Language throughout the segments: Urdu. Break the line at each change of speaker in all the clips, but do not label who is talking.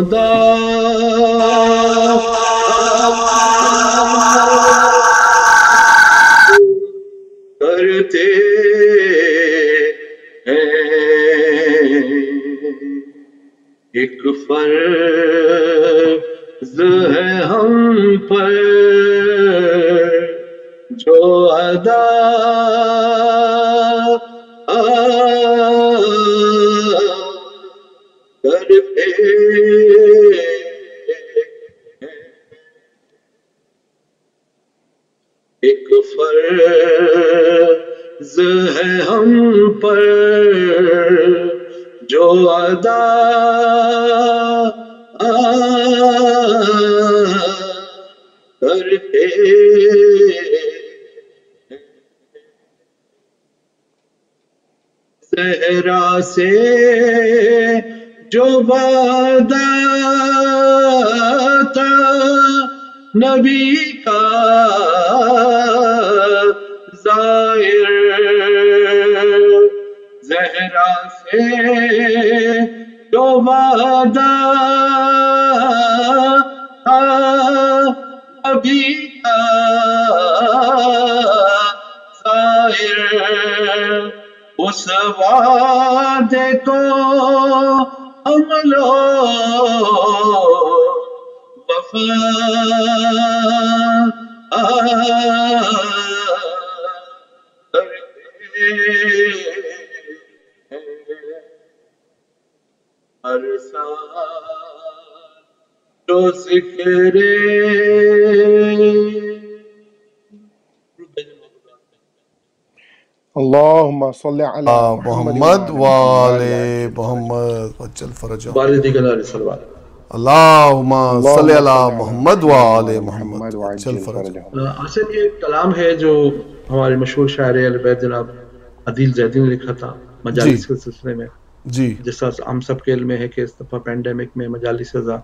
خدا کرتے ایک فرض ہے ہم پر جو ادا کرتے ایک فرض ہے ہم پر جو ادا کرتے صحرا سے جو وعدہ تھا نبی کا ظاہر زہرا سے جو وعدہ تھا نبی کا ظاہر اس وعدے کو عمل و وفا ہر سال جو ذکر
اللهم صل على
محمد وآل محمد وجل فرجہ
والدی کے نارے صلوات
اللہم صلی علی محمد وآل محمد وجل فرجہ.
اصل یہ کلام ہے جو ہمارے مشہور شاعر اہل بیت جناب عدیل زیدی نے لکھا تھا مجالس کے سلسلے میں.
جی
جس طرح ہم سب کے علم میں ہے کہ اس دفعہ پینڈیمک میں مجالس سزا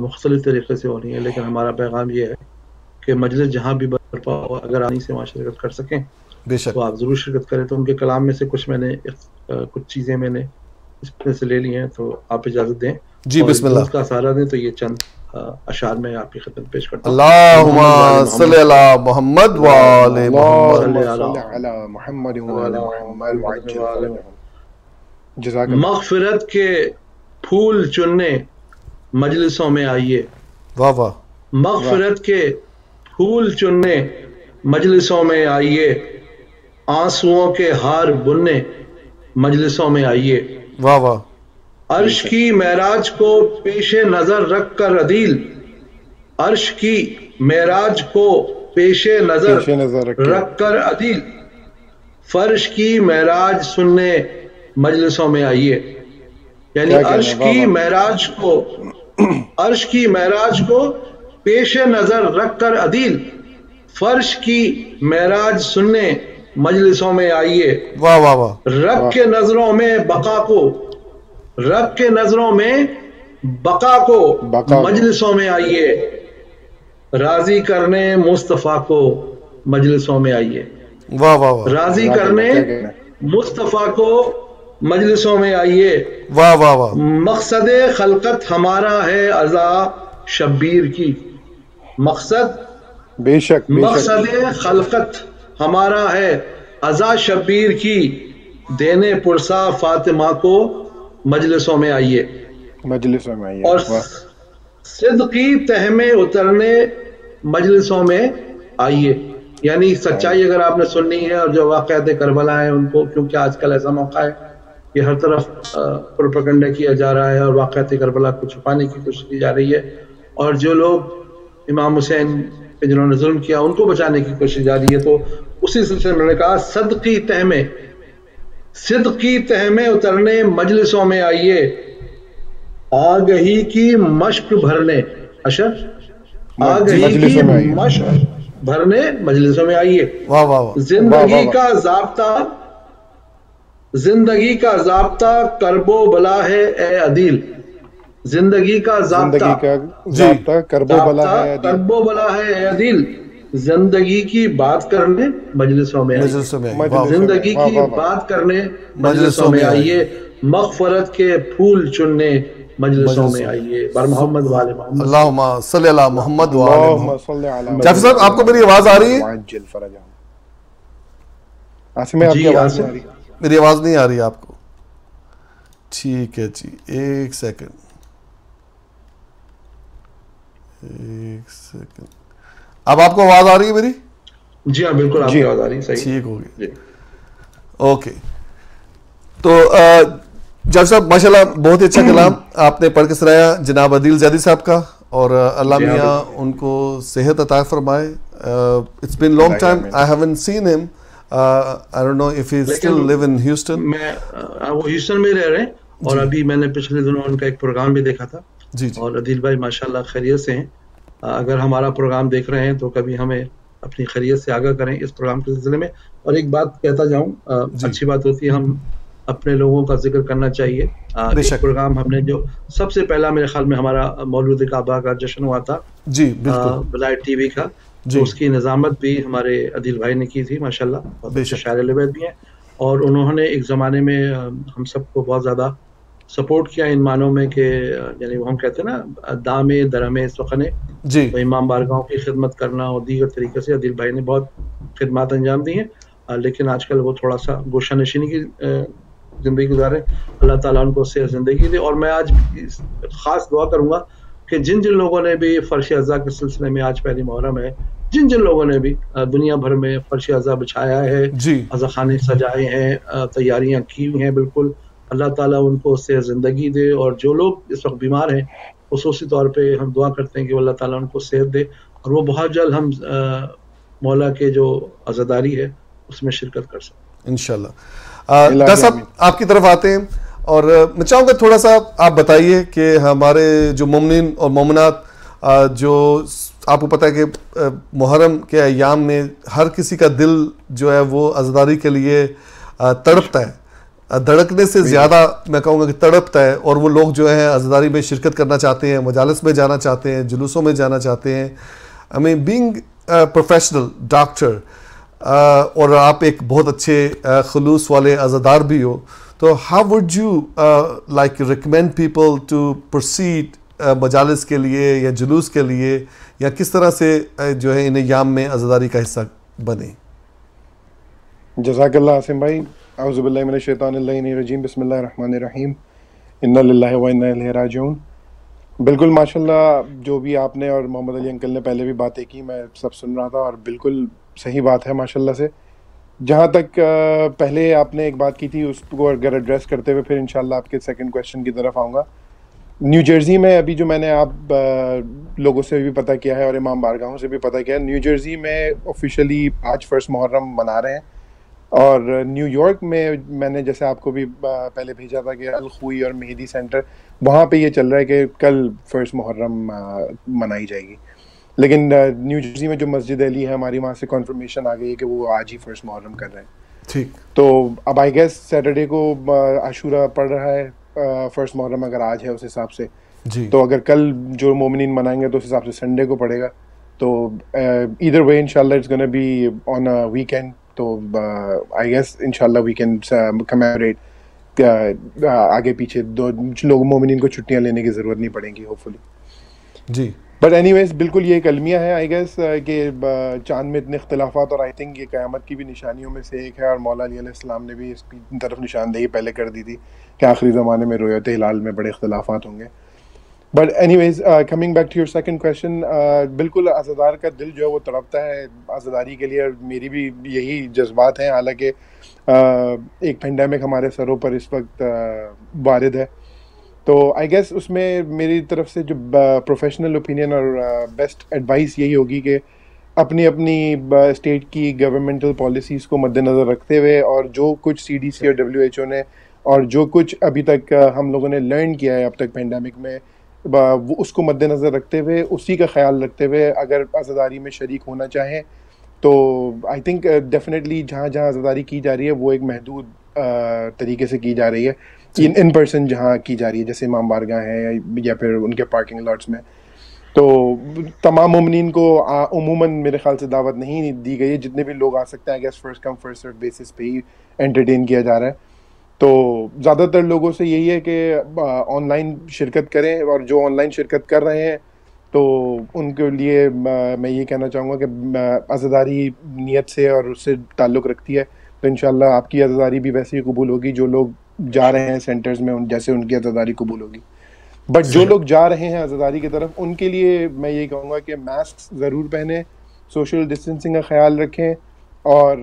مختلف طریقے سے ہو رہی ہیں، لیکن ہمارا پیغام یہ ہے کہ مجلس جہاں بھی برپا ہو اگر آنی سے وہاں شرکت کر سکیں
بے شک
تو آپ ضرور شرکت کریں. تو ان کے کلام میں سے کچھ میں نے کچھ چیزیں میں نے اس میں سے لے لی ہیں، تو آپ اجازت دیں
جی بسم اللہ
اس کا سہارا دیں تو یہ چند اشعار میں آپ کی خدمت پیش کرتا ہوں.
اللہم صلی علی محمد وآل محمد.
اللهم صل على محمد وآل محمد وعجل فرجهم. جزاک اللہ.
مغفرت کے پھول چننے مجلسوں میں آئیے،
واہ واہ.
مغفرت کے پھول چننے مجلسوں میں آئیے، آنسوؤں کے ہار بننے مجلسوں میں آئیے.
واہ واہ.
عرش کی معراج کو پیش نظر رکھ کر عدیل، عرش کی معراج کو پیش نظر رکھ کر عدیل، فرش کی معراج سننے مجلسوں میں آئیے. یعنی عرش کی معراج کو پیش نظر رکھ کر عدیل، فرش کی معراج سننے مجلسوں میں آئیے.
واہ واہ واہ.
رب کے نظروں میں بقا کو مجلسوں میں آئیے، راضی کرنے مصطفیٰ کو مجلسوں میں آئیے.
واہ واہ واہ.
راضی کرنے مصطفیٰ کو مجلسوں میں آئیے.
واہ واہ واہ.
مقصد خلقت ہمارا ہے عزا شبیر کی، مقصد
بے شک
مقصد خلقت ہمارا ہے عزا شبیر کی، دینے پرسا فاطمہ کو مجلسوں میں آئیے.
مجلسوں میں آئیے.
اور صدقی تہ میں اترنے مجلسوں میں آئیے. یعنی سچائی اگر آپ نے سننی ہے اور جو واقعات کربلا ہیں ان کو، کیونکہ آج کل ایسا موقع ہے کہ ہر طرف پروپیگنڈا کیا جا رہا ہے اور واقعات کربلا کو چھپانے کی کوشش کی جا رہی ہے، اور جو لوگ امام حسین پہ جنہوں نے ظلم کیا ان کو بچانے کی کوشش جاری ہے. تو اسی سلسلے میں نے کہا صدقی تہ میں اترنے مجلسوں میں آئیے، آگہی کی مشق بھرنے مجلسوں میں آئیے. زندگی کا ضابطہ کرب و بلا ہے اے عدیل، زندگی کا ضابطہ کرب و بلا ہے اے عدیل، زندگی کی بات کرنے مجلسوں میں آئیے. زندگی کی بات کرنے مجلسوں میں آئیے، مغفرت کے پھول چننے مجلسوں میں آئیے، بر محمد والے محمد.
اللہم صلی علی محمد وآل
اللہم
محمد.
صلی علی
جعفر صاحب آپ کو میری آواز آ رہی ہے؟
وعجل فرجہم. آصف میں آپ کی
جی
آواز
آصف.
نہیں آ رہی؟
میری آواز نہیں آ رہی ہے آپ کو؟ ٹھیک ہے جی، ایک سیکنڈ. اب آپ کو آواز آ رہی ہے میری؟
جی ہاں بالکل آپ کی آواز آ رہی ہے. صحیح
ٹھیک ہوگی.
جی.
اوکے. تو جعفر صاحب ماشاءاللہ بہت ہی اچھا کلام آپ نے پڑھ کے سنایا جناب عدیل زیدی صاحب کا، اور اللہ میاں ان کو صحت عطا فرمائے. It's been long time I haven't seen him. I don't know if he still live in Houston.
وہ ہیوسٹن میں رہ رہے ہیں، اور ابھی میں نے پچھلے دنوں ان کا ایک پروگرام بھی دیکھا تھا.
جی جی.
اور عدیل بھائی ماشاءاللہ خیریت سے ہیں. اگر ہمارا پروگرام دیکھ رہے ہیں تو کبھی ہمیں اپنی خیریت سے آگاہ کریں اس پروگرام کے سلسلے میں. اور ایک بات کہتا جاؤں، اچھی بات ہوتی ہے ہم اپنے لوگوں کا ذکر کرنا چاہیے. اس پروگرام ہم نے جو سب سے پہلا میرے خیال میں ہمارا مولود کعبہ کا جشن ہوا تھا
جی بالکل
بلائٹ ٹی وی کا، تو اس کی نظامت بھی ہمارے عدیل بھائی نے کی تھی ماشاءاللہ. بہت اچھے شاعر البیت بھی ہیں، اور انہوں نے ایک زمانے میں ہم سب کو بہت زیادہ سپورٹ کیا ان معنوں میں کہ یعنی وہ ہم کہتے ہیں نا دامے درہمے سخنے،
جی
تو امام بارگاہوں کی خدمت کرنا اور دیگر طریقے سے عدیل بھائی نے بہت خدمات انجام دی ہیں. لیکن آج کل وہ تھوڑا سا گوشہ نشینی کی زندگی گزارے. اللہ تعالیٰ ان کو صحت زندگی دے. اور میں آج خاص دعا کروں گا کہ جن لوگوں نے بھی فرش عزا کے سلسلے میں، آج پہلی محرم ہے، جن لوگوں نے بھی دنیا بھر میں فرش عزا بچھایا ہے، عزا خانے سجائے ہیں، تیاریاں کی ہوئی ہیں، بالکل اللہ تعالیٰ ان کو صحت زندگی دے. اور جو لوگ اس وقت بیمار ہیں خصوصی طور پہ ہم دعا کرتے ہیں کہ اللہ تعالیٰ ان کو صحت دے، اور وہ بہت جلد ہم مولا کے جو عزاداری ہے اس میں شرکت کر سکیں انشاءاللہ.
ڈاکٹر صاحب آپ کی طرف آتے ہیں، اور میں چاہوں گا تھوڑا سا آپ بتائیے کہ ہمارے جو مومنین اور مومنات جو آپ کو پتہ ہے کہ محرم کے ایام میں ہر کسی کا دل جو ہے وہ عزاداری کے لیے تڑپتا ہے، دھڑکنے سے زیادہ میں کہوں گا کہ تڑپتا ہے. اور وہ لوگ جو ہیں عزاداری میں شرکت کرنا چاہتے ہیں، مجالس میں جانا چاہتے ہیں، جلوسوں میں جانا چاہتے ہیں. آئی مین بینگ پروفیشنل ڈاکٹر، اور آپ ایک بہت اچھے خلوص والے عزادار بھی ہو، تو how would you like recommend people to proceed مجالس کے لیے یا جلوس کے لیے، یا کس طرح سے جو ہے ان ایام میں عزاداری کا حصہ بنے؟
جزاک اللہ عاصم بھائی. اعوذ باللہ من الشیطان اللعین الرجیم، بسم اللہ الرحمن الرحیم، انا للہ و انا الیہ راجعون. بالکل ماشاءاللہ جو بھی آپ نے اور محمد علی انکل نے پہلے بھی باتیں کی، میں سب سن رہا تھا، اور بالکل صحیح بات ہے ماشاءاللہ سے. جہاں تک پہلے آپ نے ایک بات کی تھی اس کو اگر ایڈریس کرتے ہوئے پھر انشاءاللہ آپ کے سیکنڈ کویشچن کی طرف آؤں گا. نیو جرسی میں ابھی جو میں نے آپ لوگوں سے بھی پتہ کیا ہے اور امام بارگاہوں سے بھی پتہ کیا ہے، نیو جرسی میں آفیشیلی آج فرسٹ محرم منا رہے ہیں. اور نیو یارک میں نے جیسے آپ کو بھی پہلے بھیجا تھا کہ الخوئی اور مہدی سینٹر، وہاں پہ یہ چل رہا ہے کہ کل فرسٹ محرم منائی جائے گی. لیکن نیو جرسی میں جو مسجد علی ہے ہماری، وہاں سے کنفرمیشن آ گئی ہے کہ وہ آج ہی فرسٹ محرم کر رہے ہیں.
ٹھیک.
تو اب آئی گیس سیٹرڈے کو عاشورہ پڑ رہا ہے، فرسٹ محرم اگر آج ہے اس حساب سے، تو اگر کل جو مومنین منائیں گے تو اس حساب سے سنڈے کو پڑے گا. تو ایدر وے انشاءاللہ it's gonna be on a weekend. تو آئی گیس انشاءاللہ وی کین کمیموریٹ، آگے پیچھے دو لوگ مومنین کو چھٹیاں لینے کی ضرورت نہیں پڑیں گی ہوپ فلی.
جی
بٹ اینی ویز بالکل یہ ایک المیہ ہے آئی گیس کہ چاند میں اتنے اختلافات، اور آئی تھنک یہ قیامت کی بھی نشانیوں میں سے ایک ہے، اور مولا علی علیہ السلام نے بھی اس کی طرف نشاندہی پہلے کر دی تھی کہ آخری زمانے میں رؤیت ہلال میں بڑے اختلافات ہوں گے. But anyways coming back to your second question, بالکل عزادار کا دل جو ہے وہ تڑپتا ہے عزاداری کے لیے، اور میری بھی یہی جذبات ہیں. حالانکہ ایک پینڈیمک ہمارے سروں پر اس وقت وارد ہے، تو آئی گیس اس میں میری طرف سے جو پروفیشنل اوپینین اور بیسٹ ایڈوائس یہی ہوگی کہ اپنی اسٹیٹ کی گورنمنٹل پالیسیز کو مد نظر رکھتے ہوئے، اور جو کچھ CDC اور WHO نے اور جو کچھ ابھی تک ہم لوگوں نے لرن کیا ہے اب تک پینڈیمک میں، وہ اس کو مد نظر رکھتے ہوئے، اسی کا خیال رکھتے ہوئے اگر عزاداری میں شریک ہونا چاہیں تو آئی تھنک ڈیفینیٹلی جہاں عزاداری کی جا رہی ہے وہ ایک محدود طریقے سے کی جا رہی ہے، ان پرسن جہاں کی جا رہی ہے جیسے امام بارگاہ ہیں یا پھر ان کے پارکنگ لاٹس میں. تو تمام مومنین کو عموماً میرے خیال سے دعوت نہیں دی گئی ہے، جتنے بھی لوگ آ سکتے ہیں I guess first come first serve basis پہ ہی انٹرٹین کیا جا رہا ہے. تو زیادہ تر لوگوں سے یہی ہے کہ آن لائن شرکت کریں، اور جو آن لائن شرکت کر رہے ہیں تو ان کے لیے میں یہ کہنا چاہوں گا کہ عزاداری نیت سے اور اس سے تعلق رکھتی ہے، تو انشاءاللہ آپ کی عزاداری بھی ویسے ہی قبول ہوگی جو لوگ جا رہے ہیں سینٹرز میں، جیسے ان کی عزاداری قبول ہوگی. بٹ جو لوگ جا رہے ہیں عزاداری کی طرف، ان کے لیے میں یہ کہوں گا کہ ماسک ضرور پہنیں، سوشل ڈسٹینسنگ کا خیال رکھیں، اور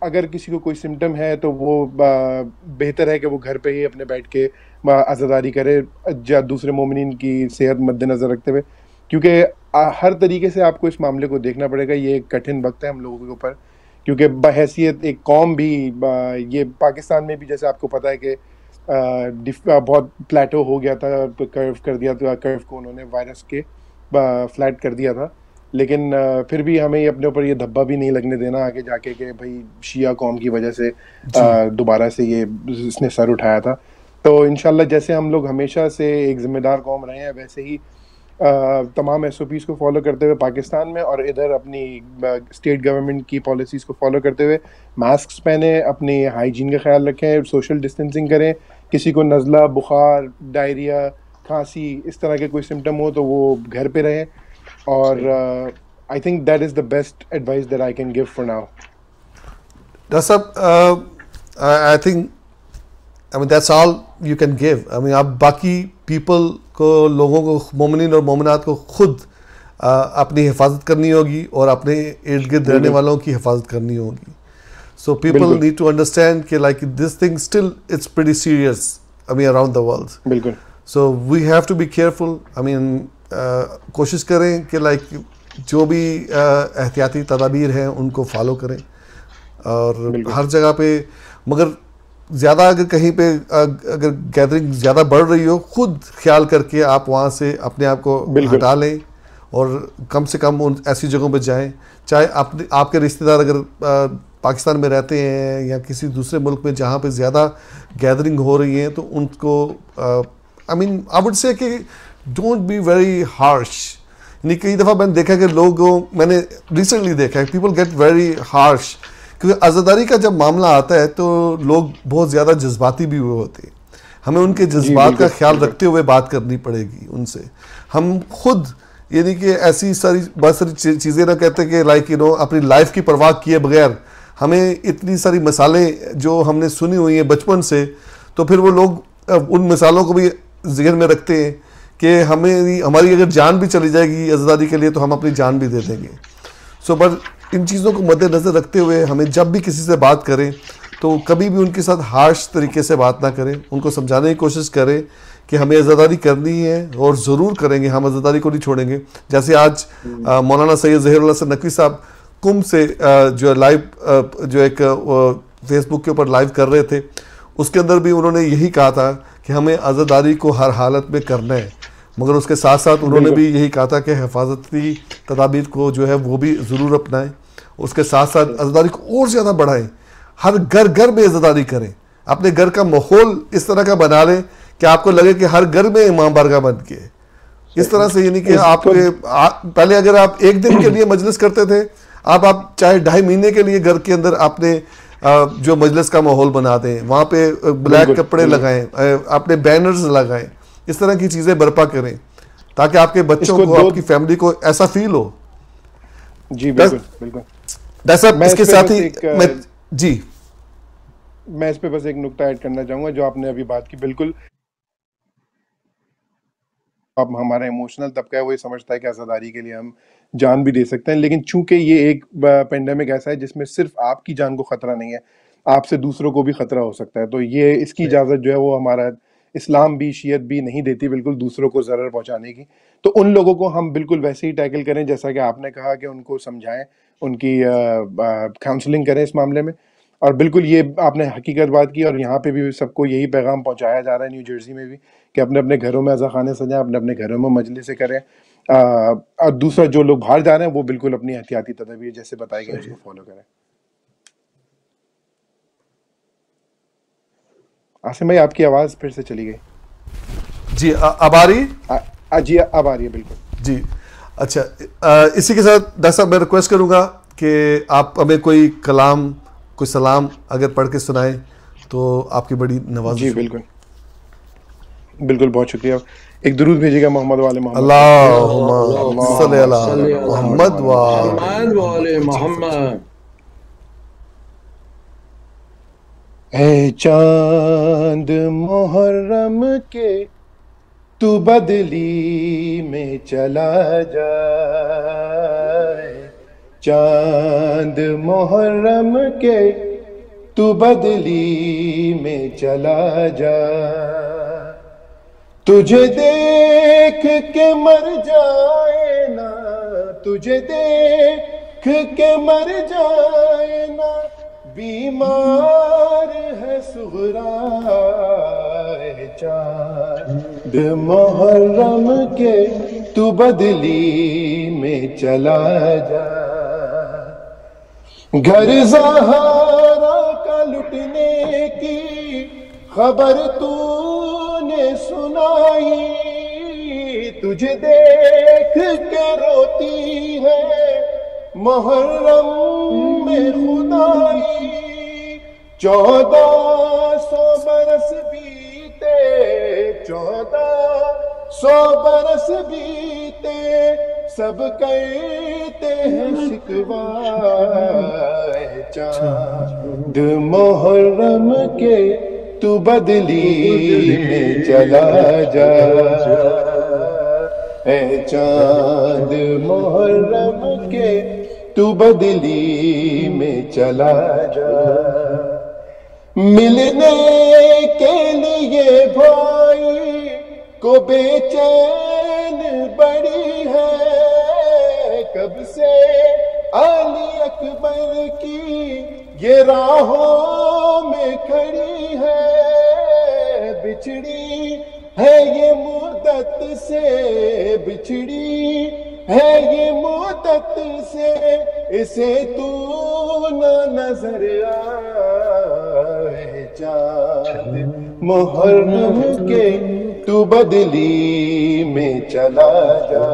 اگر کسی کو کوئی سمٹم ہے تو وہ بہتر ہے کہ وہ گھر پہ ہی اپنے بیٹھ کے عزاداری کرے، دوسرے مومنین کی صحت مد نظر رکھتے ہوئے، کیونکہ ہر طریقے سے آپ کو اس معاملے کو دیکھنا پڑے گا. یہ ایک کٹھن وقت ہے ہم لوگوں کے اوپر، کیونکہ بحیثیت ایک قوم بھی، یہ پاکستان میں بھی جیسے آپ کو پتہ ہے کہ بہت پلیٹو ہو گیا تھا، کرو کر دیا تھا، کرو کو انہوں نے وائرس کے فلیٹ کر دیا تھا، لیکن پھر بھی ہمیں اپنے اوپر یہ دھبا بھی نہیں لگنے دینا آگے جا کے کہ بھائی شیعہ قوم کی وجہ سے دوبارہ سے اس نے سر اٹھایا تھا. تو انشاءاللہ جیسے ہم لوگ ہمیشہ سے ایک ذمہ دار قوم رہے ہیں، ویسے ہی تمام ایس او پیز کو فالو کرتے ہوئے پاکستان میں اور ادھر اپنی اسٹیٹ گورنمنٹ کی پالیسیز کو فالو کرتے ہوئے ماسکس پہنیں، اپنی ہائیجین کا خیال رکھیں، سوشل ڈسٹینسنگ کریں. کسی کو نزلہ، بخار، ڈائریا، کھانسی اس طرح کے کوئی سمٹم ہو تو وہ گھر پہ رہیں، اور I think that is the best advice that I can give for now.
Doctor صاحب I think that's all you can give. آپ باقی پیپل کو، لوگوں کو، مومنین اور مومنات کو خود اپنی حفاظت کرنی ہوگی اور اپنے ارد گرد رہنے والوں کی حفاظت کرنی ہوگی. So people need to understand کہ like this thing still it's pretty serious around the world.
بالکل.
So we have to be careful. کوشش کریں کہ like جو بھی احتیاطی تدابیر ہیں ان کو فالو کریں، اور ہر جگہ پہ، مگر زیادہ اگر کہیں پہ اگر گیدرنگ زیادہ بڑھ رہی ہو، خود خیال کر کے آپ وہاں سے اپنے آپ کو ہٹا لیں، اور کم سے کم ان ایسی جگہوں پہ جائیں. چاہے آپ کے رشتہ دار اگر پاکستان میں رہتے ہیں یا کسی دوسرے ملک میں جہاں پہ زیادہ گیدرنگ ہو رہی ہیں، تو ان کو I would say کہ ڈونٹ بی ویری ہارش. یعنی کئی دفعہ میں نے دیکھا کہ میں نے ریسنٹلی دیکھا ہے پیپل گیٹ ویری ہارش، کیونکہ عزاداری کا جب معاملہ آتا ہے تو لوگ بہت زیادہ جذباتی بھی ہوئے ہوتے ہیں. ہمیں ان کے جذبات کا خیال رکھتے ہوئے بات کرنی پڑے گی ان سے. ہم خود یعنی کہ ایسی بہت ساری چیزیں نہ کہتے کہ لائک اپنی لائف کی پرواہ کیے بغیر ہمیں اتنی ساری مثالیں جو ہم نے سنی ہوئی ہیں بچپن سے، تو پھر وہ لوگ ان مثالوں کو بھی ذہن میں رکھتے ہیں کہ ہماری اگر جان بھی چلی جائے گی عزاداری کے لیے تو ہم اپنی جان بھی دے دیں گے. سو پر ان چیزوں کو مد نظر رکھتے ہوئے ہمیں جب بھی کسی سے بات کریں تو کبھی بھی ان کے ساتھ ہارش طریقے سے بات نہ کریں. ان کو سمجھانے کی کوشش کریں کہ ہمیں عزاداری کرنی ہے اور ضرور کریں گے، ہم عزاداری کو نہیں چھوڑیں گے. جیسے آج مولانا سید ظہیر اللہ سے نقوی صاحب کم سے جو لائیو جو ایک فیس بک کے اوپر لائیو کر رہے تھے، اس کے اندر بھی انہوں نے یہی کہا تھا کہ ہمیں عزاداری کو ہر حالت میں کرنا ہے، مگر اس کے ساتھ ساتھ انہوں نے بھی یہی کہا تھا کہ حفاظتی تدابیر کو جو ہے وہ بھی ضرور اپنائیں. اس کے ساتھ ساتھ عزاداری کو اور زیادہ بڑھائیں، ہر گھر میں عزاداری کریں، اپنے گھر کا ماحول اس طرح کا بنا لیں کہ آپ کو لگے کہ ہر گھر میں امام بارگاہ بن کے اس طرح سے. یعنی کہ آپ پہلے اگر آپ ایک دن کے لیے مجلس کرتے تھے، آپ چاہے 2.5 مہینے کے لیے گھر کے اندر اپنے جو مجلس کا ماحول بنا دیں، وہاں پہ بلیک کپڑے لگائیں، اپنے بینرز لگائیں، اس طرح کی چیزیں برپا کریں تاکہ آپ کے بچوں کو، آپ کی فیملی کو ایسا فیل ہو.
جی بالکل بالکل.
ڈاکٹر صاحب اس کے ساتھ ہی جی
میں اس پہ بس ایک نکتہ ایڈ کرنا چاہوں گا جو آپ نے ابھی بات کی. بالکل اب ہمارا ایموشنل طبقہ ہے وہ یہ سمجھتا ہے کہ عزاداری کے لیے ہم جان بھی دے سکتے ہیں، لیکن چونکہ یہ ایک پینڈیمک ایسا ہے جس میں صرف آپ کی جان کو خطرہ نہیں ہے، آپ سے دوسروں کو بھی خطرہ ہو سکتا ہے، تو یہ اس کی اجازت جو ہے وہ ہمارا اسلام بھی، شیعت بھی نہیں دیتی بالکل دوسروں کو ضرر پہنچانے کی. تو ان لوگوں کو ہم بالکل ویسے ہی ٹیکل کریں جیسا کہ آپ نے کہا کہ ان کو سمجھائیں، ان کی کاؤنسلنگ کریں اس معاملے میں. اور بالکل یہ آپ نے حقیقت بات کی، اور یہاں پہ بھی سب کو یہی پیغام پہنچایا جا رہا ہے نیو جرسی میں بھی کہ اپنے اپنے گھروں میں عزا خانے سجائیں، اپنے اپنے گھروں میں مجلسیں کریں. اور دوسرا جو لوگ باہر جا رہے ہیں وہ بالکل اپنی احتیاطی تدابیر جیسے بتائی گئی اس کو فالو کریں. عاصم بھائی آپ کی آواز پھر سے چلی گئی.
جی اب آ رہی؟
جی اب آ رہی ہے بالکل.
جی اچھا، اسی کے ساتھ ڈاکٹر صاحب میں ریکویسٹ کروں گا کہ آپ ہمیں کوئی کلام، کوئی سلام اگر پڑھ کے سنائیں تو آپ کی بڑی نوازش.
جی بالکل بالکل، بہت شکریہ. ایک درود بھیجیے گا محمد والے محمد.
اللہم صلی علی محمد
والے محمد.
اے چاند محرم کے تو بدلی میں چلا جائے، چاند محرم کے تو بدلی میں چلا جا، تجھے دیکھ کے مر جائے نا، تجھے دیکھ کے مر جائے نا، بیمار ہے صغرا. چاند محرم کے تو بدلی میں چلا جا، گھر زہرا کا لٹنے کی خبر تو نے سنائی، تجھے دیکھ کے روتی ہے محرم میں خدائی. 1400 برس بیتے، 1400 برس بیتے، سب کہتے ہیں شکوہ. چاند محرم کے تو بدلی میں چلا جا، اے چاند محرم کے تو بدلی میں چلا جا. ملنے کے لیے بھائی کو بے چین بڑی ہے، کب سے علی اکبر کی یہ راہوں میں کھڑی ہے، بچھڑی ہے یہ مدت سے، بچھڑی ہے یہ مدت سے، اسے تو نہ نظر آئے. چاند محرم کے تو بدلی میں چلا جا،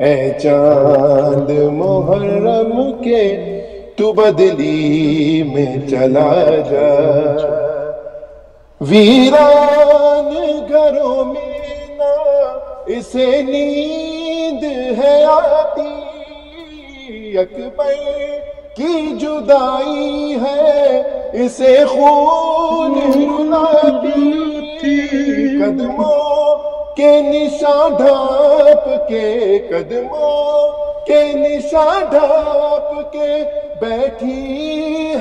اے چاند محرم کے تو بدلی میں چلا جا. ویران گھروں میں نہ اسے نیند ہے آتی، اکبر کی جدائی ہے اسے خون رلاتی. قدموں کے نشاں ڈھانپ کے، قدموں کے نشاں ڈھانپ کے بیٹھی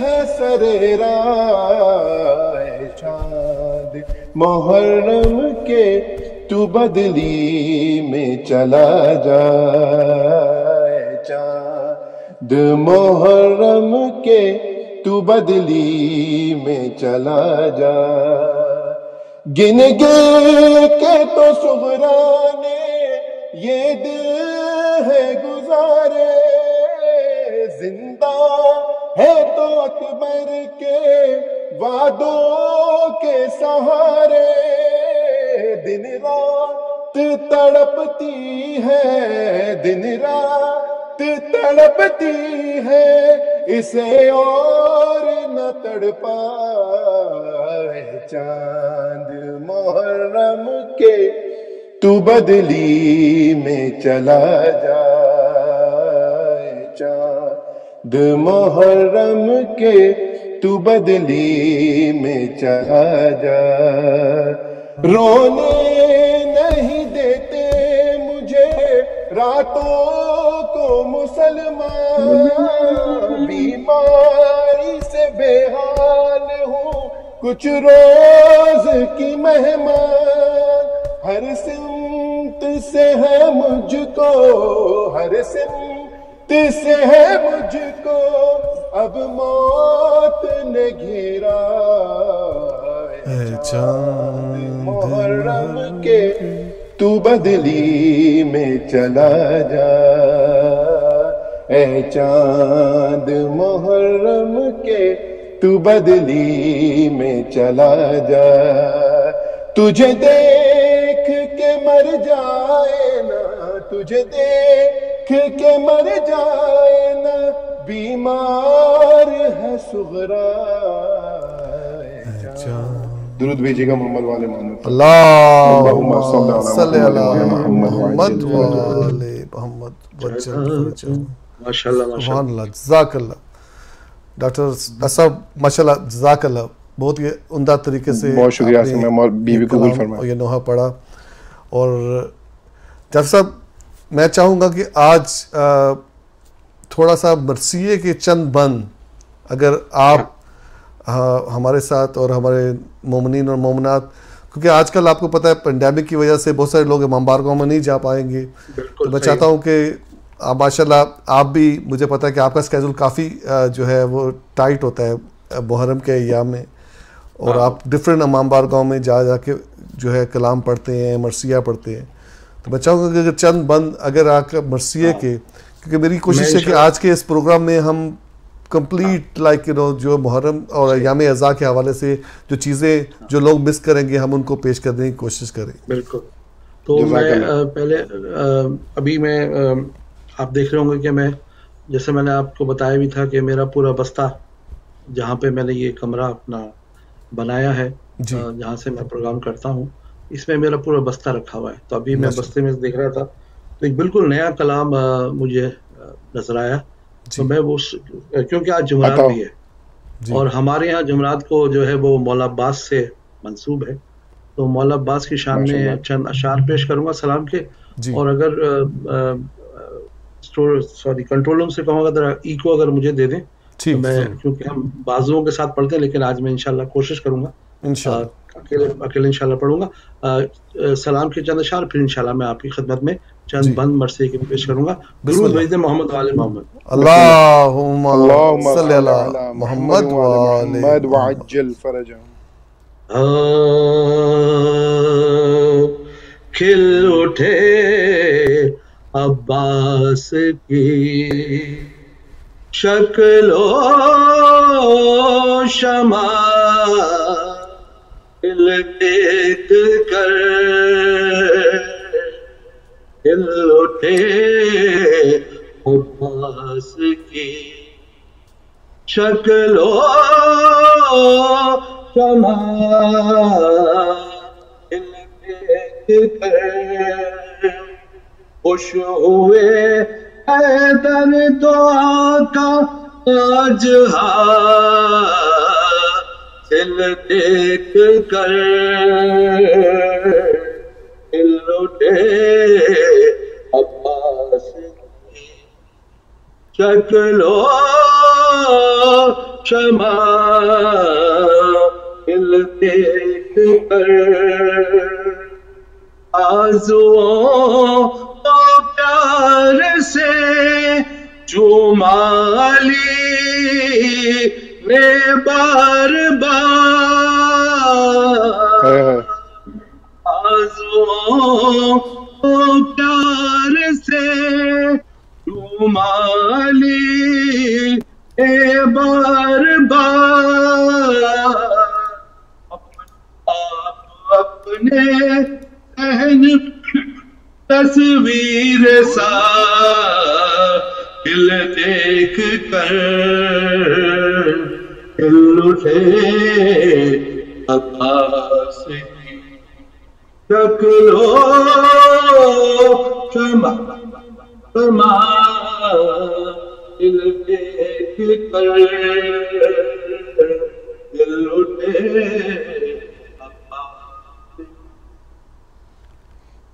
ہے سریرا. چاند محرم کے تو بدلی میں چلا جا، چاند محرم کے تو بدلی میں چلا جا. گن گن کے تو صغرا نے یہ دل ہے گزارے، زندہ ہے تو اکبر کے وعدوں کے سہارے. دن رات تڑپتی ہے، دن رات تڑپتی ہے، اسے اور نہ تڑپائے. چاند محرم کے تو بدلی میں چلا جا، چاند محرم کے تو بدلی میں چلا جا. رونے نہیں دیتے مجھے راتوں کو مسلمان، بیماری سے بے حال ہوں کچھ روز کی مہمان. ہر سمت سے ہے مجھ کو، ہر سمت سے ہے مجھ کو اب موت نے گھیرا. چاند محرم کے تو بدلی میں چلا جا، اے چاند محرم کے تو بدلی میں چلا جا. تجھے دیکھ کے مر جائے نا، تجھے دیکھ کے مر جائے نا، بیمار ہے صغرا. درود بھیجیے گا محمد والے محمد.
اللہم
اللہم
صلی
صلی
علی
علی
محمد
محمد
وآل محمد وجل فرجہ.
ماشاء اللہ ماشاء
سبحان
اللہ.
اللہ، جزاک اللہ. ڈاکٹر اسد ماشاء اللہ جزاک اللہ، بہت ہی عمدہ طریقے سے
بہت شکریہ
آپ نے
سر، میں بیوی
یہ
قبول
کلام
فرمائے.
اور یہ نوحہ پڑھا. اور ڈاکٹر صاحب میں چاہوں گا کہ آج تھوڑا سا مرثیے کے چند بند اگر آپ ہمارے ساتھ اور ہمارے مومنین اور مومنات، کیونکہ آج کل آپ کو پتہ ہے پینڈیمک کی وجہ سے بہت سارے لوگ امام بارگاہ میں نہیں جا پائیں گے، تو میں چاہتا ہوں کہ ماشاء اللہ آپ بھی، مجھے پتہ ہے کہ آپ کا اسکیجول کافی جو ہے وہ ٹائٹ ہوتا ہے محرم کے ایام میں، اور آپ ڈفرینٹ امام بارگاہوں میں جا کے جو ہے کلام پڑھتے ہیں، مرثیہ پڑھتے ہیں. تو میں چاہوں گا کہ اگر چند بند اگر آپ کا مرثیے کے، کیونکہ میری کوشش ہے کہ آج کے اس پروگرام میں ہم کمپلیٹ لائک جو محرم اور ایام اعزاء کے حوالے سے جو چیزیں جو لوگ مس کریں گے ہم ان کو پیش کرنے کی کوشش کریں.
بالکل. تو میں پہلے ابھی میں آپ دیکھ رہے ہوں گے کہ میں جیسے میں نے آپ کو بتایا بھی تھا کہ میرا پورا بستہ جہاں پہ میں نے یہ کمرہ اپنا بنایا ہے جہاں سے میں پروگرام کرتا ہوں، اس میں میرا پورا بستہ رکھا ہوا ہے. تو ابھی میں بستے میں دیکھ رہا تھا تو ایک بالکل نیا کلام مجھے نظر آیا. تو میں وہ کیونکہ آج جمعرات بھی ہے اور ہمارے یہاں جمعرات کو جو ہے وہ مولا عباس سے منسوب ہے، تو مولا عباس کی شان میں چند اشعار پیش کروں گا سلام کے. اور اگر کنٹرول روم سے کہوں گا ذرا ای کو اگر مجھے دے دیں تو میں، کیونکہ ہم بازوؤں کے ساتھ پڑھتے ہیں لیکن آج میں انشاءاللہ کوشش کروں گا اکیلے انشاءاللہ پڑھوں گا سلام کے چند اشعار، پھر انشاءاللہ میں آپ کی خدمت میں چند بند مرثیے کے پیش کروں گا. درود بھیج دیں محمد وآل محمد.
اللہم صلی علی محمد
محمد وعجل فرجہم.
کھل اٹھے عباس کی شکل و شمائل دیکھ کر، کھل اٹھے عباس کی شکل و شمائل دیکھ کر، خوش ہوئے حیدر تو آقا آج حاصل دیکھ کر، کھل اٹھے عباس کی شکل و شمائل دیکھ کر، آرزوؤں تو پیار سے جمالی نے بار بار، آرزوؤں تو پیار سے جمالی نے بار بار، آپ اپنے تصویر ساحل دیکھ کر، کھل اٹھے عباس کی شکل و شمائل دیکھ کر، کھل اٹھے.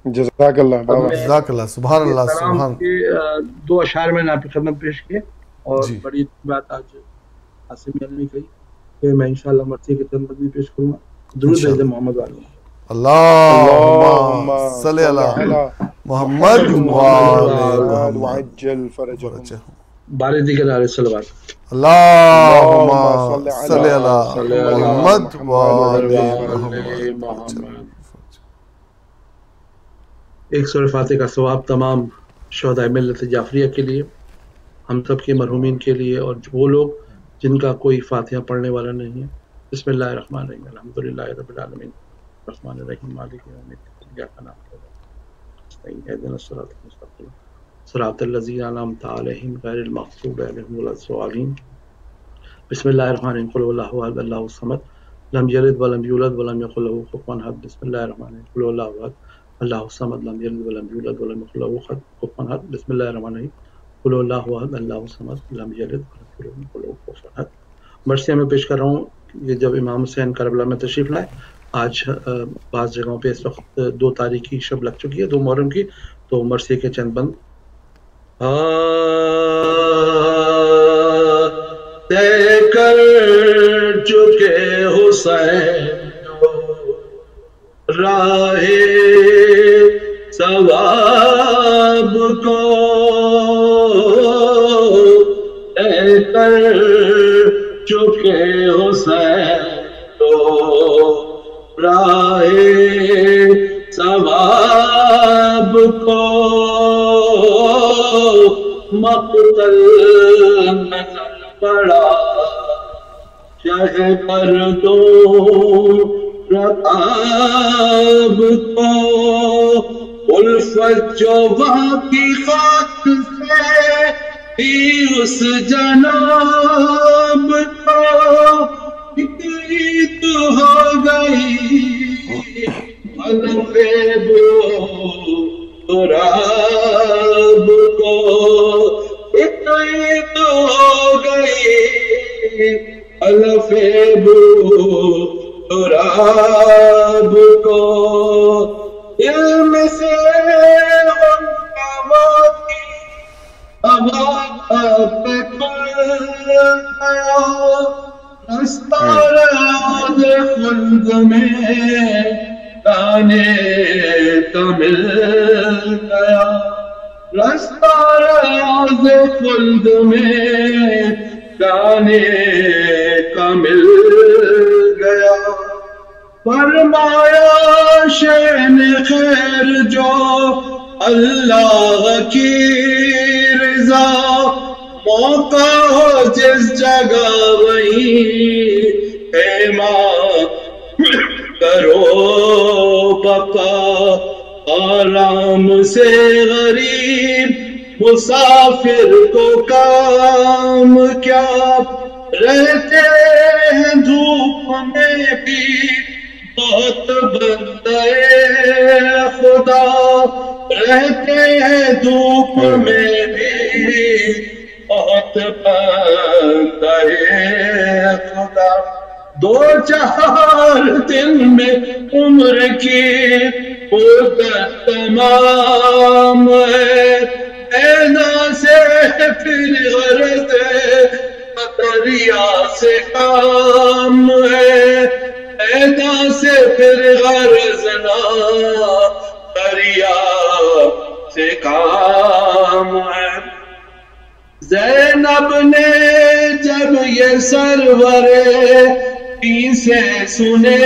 جزاک اللہ
جزاک اللہ. سبحان اللہ. سبحان
دو اشعار میں نے آپ کی خدمت پیش کیے اور بڑی بات آج عاصم نے کہی کہ میں انشاءاللہ مرثیے کی خدمت بھی پیش کروں گا. درود بھیج دیں محمد والے.
اللہم صلی علی محمد
وعجل فرجہم.
بارے دیگر علیہ الصلوات.
اللہم صلی علی محمد وآل محمد.
ایک سورہ فاتحہ کا ثواب تمام شہداء ملت جعفریہ کے لیے، ہم سب کے مرحومین کے لیے، اور وہ لوگ جن کا کوئی فاتحہ پڑھنے والا نہیں ہے. بسم اللہ الرحمن الرحیم. الحمدللہ رب العالمین الرحمن الرحیم مالک یوم الدین ایاک نعبد و ایاک نستعین اهدنا الصراط المستقیم صراط الذین انعمت علیہم غیر المغضوب علیہم ولا الضالین. بسم اللہ الرحمن الرحیم. قل هو اللہ احد اللہ الصمد لم یلد ولم یولد ولم یکن له کفوا احد. بسم اللہ الرحمن الرحیم. قل هو اللہ احد اللہ الصمد لم یلد ولم یولد ولم یکن له کفوا احد. بسم اللہ الرحمن الرحیم. قل هو اللہ احد اللہ الصمد لم یلد ولم یولد ولم یکن له کفوا احد. مرثیہ میں پیش کر رہا ہوں یہ جب امام حسین کربلا میں تشریف لائے. آج بعض جگہوں پہ اس وقت 2 تاریخ کی شب لگ چکی ہے 2 محرم کی. تو مرثیے کے چند بند طے کر چکے حسین راہ ثواب کو طے کر چکے حسین تو راہ ثواب کو مقتل نظر پڑا شہ پر دو رقاب کو الفت جو باقی خاک سے تھی اس جناب کو عید ہو گئی الف تراب کو عید ہو گئی الف تراب کو. علم سے ان کی ہوا پہ کھل گیا رستہ راز خلد میں گانے کا مل گیا. رستہ راز خلد میں گانے کا مل گیا. فرمایا شین خیر جو اللہ کی رضا موقع ہو جس جگہ وہیں خیمہ کرو بقا. آرام سے غریب مسافر کو کام کیا رہتے ہیں دھوپ میں بھی بہت بندے خدا رہتے ہیں دھوپ میں بھی بہت بندے خدا. 2-4 دن میں عمر کی مدت تمام ہے اینا سے پھر غرض دریا سے کام ہے اینا سے پھر غرض نہ دریا سے کام ہے. زینب نے جب یہ سرور پی سے سنے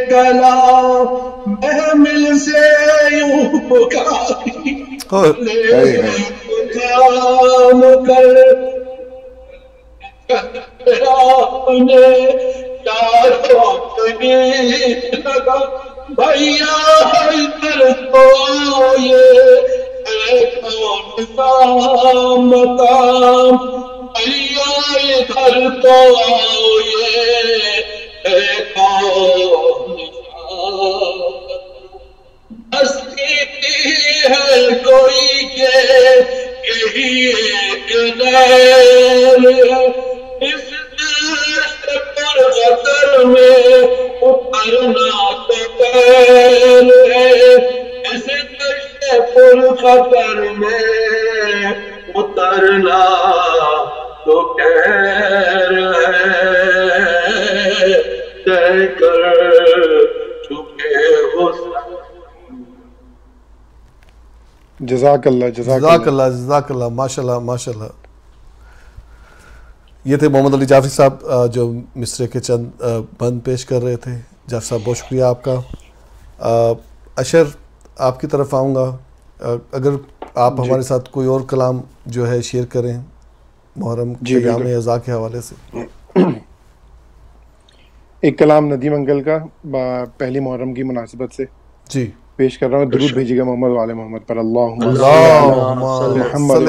کلام محمل سے یوں پکاری کام کر لگا بھیا ادھر تو یہ مقام بھیا ادھر تو یہ ہستی ہے کوئی کہ یہی ایک نیر اس پر خطر میں اترنا تو خیر ہے اس پر خطر میں اترنا تو خیر ہے طے کر چکے حسن.
جزاک اللہ
جزاک اللہ ماشاء اللہ ماشاء اللہ. یہ تھے محمد علی جعفری صاحب جو مصرے کے چند بند پیش کر رہے تھے. جعفر صاحب بہت شکریہ آپ کا. اشر آپ کی طرف آؤں گا اگر آپ ہمارے ساتھ کوئی اور کلام جو ہے شیئر کریں محرم ایام اعزاء کے حوالے سے.
ایک کلام ندیم انکل کا پہلی محرم کی مناسبت سے
جی
پیش کر رہا ہوں. درود بھیجیے گا محمد وآل محمد پر. اللہم
محمد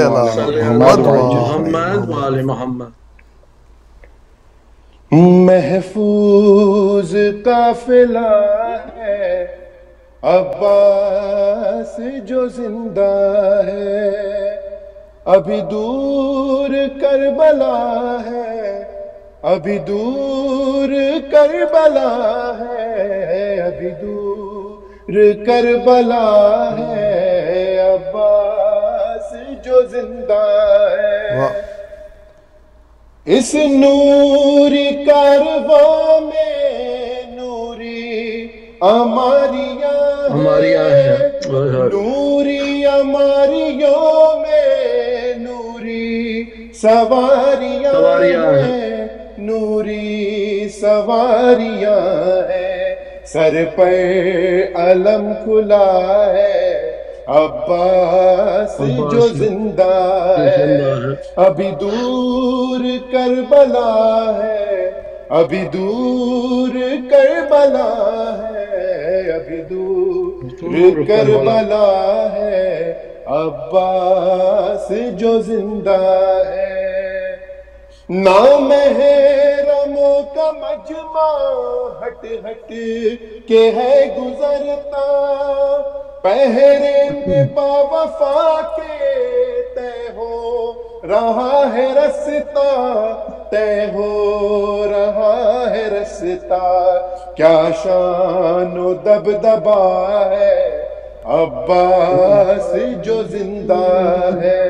وآل محمد.
محفوظ قافلہ ہے عباس جو زندہ ہے، ابھی دور کربلا ہے، ابھی دور کربلا ہے، ابھی دور کربلا ہے، عباس جو زندہ ہے۔ اس نوری کارواں میں نوری اماریاں ہیں، نوری اماریوں میں نوری سواریاں ہیں، نوری سواریاں ہیں، سر پر علم کھلا ہے، عباس جو زندہ ہے، ابھی دور کربلا ہے، ابھی دور کربلا ہے، ابھی دور کربلا ہے، عباس جو زندہ ہے۔ نامحرموں کا مجمع ہٹ ہٹ کے ہے گزرتا، پہرے میں باوفا کے طے ہو رہا ہے رستہ، طے ہو رہا ہے رستہ، کیا شان و دبدبا ہے، عباس جو زندہ ہے،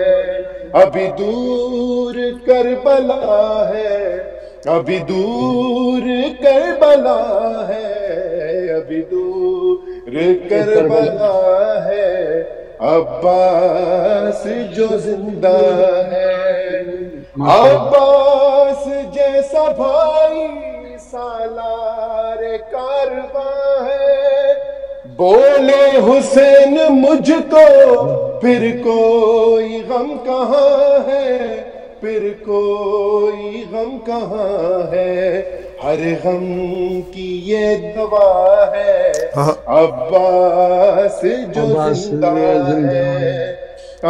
ابھی دور کربلا ہے، ابھی دور کربلا ہے، ابھی دور کربلا ہے، عباس جو زندہ ہے۔ عباس جیسا بھائی سالار کارواں ہے، بولے حسین مجھ کو پھر کوئی غم کہاں ہے، پھر کوئی غم کہاں ہے، ہر غم کی یہ دوا ہے، عباس جو زندہ ہے،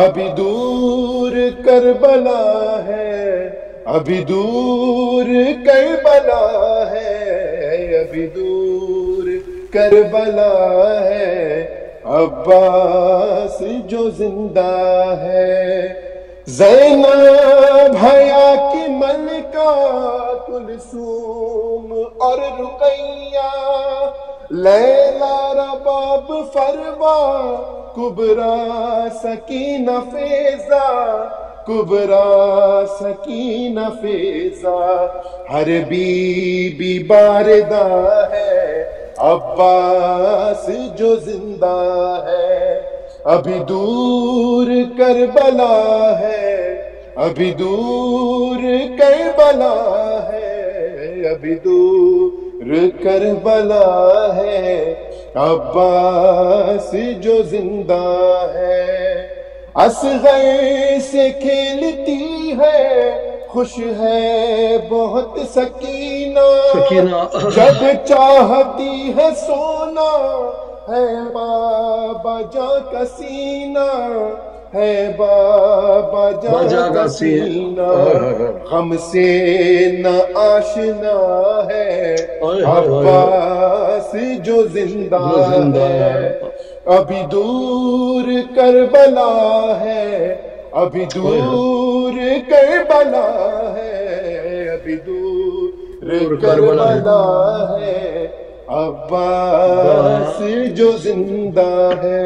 ابھی دور کربلا ہے، ابھی دور کربلا ہے، ابھی دور کربلا ہے، عباس جو زندہ ہے۔ زینب حیا کی ملکہ کلثوم اور رقیہ، لیلا رباب فروا کبرا سکینہ فیضہ، کبرا سکینہ فیضہ، ہر بی بی باردہ ہے، عباس جو زندہ ہے، ابھی دور کربلا ہے، ابھی دور کربلا ہے، ابھی دور کربلا ہے، عباس جو زندہ ہے۔ اصغر سے کھیلتی ہے، خوش ہے بہت سکینہ، جب چاہتی ہے سونا ہے بابا جاں کا سینہ، ہے بابا جاں کا سینہ، غم سے نہ آشنا ہے، عباس جو زندہ ہے، ابھی دور کربلا ہے، ابھی دور کربلا ہے، ابھی دور کربلا ہے، عباس جو زندہ ہے۔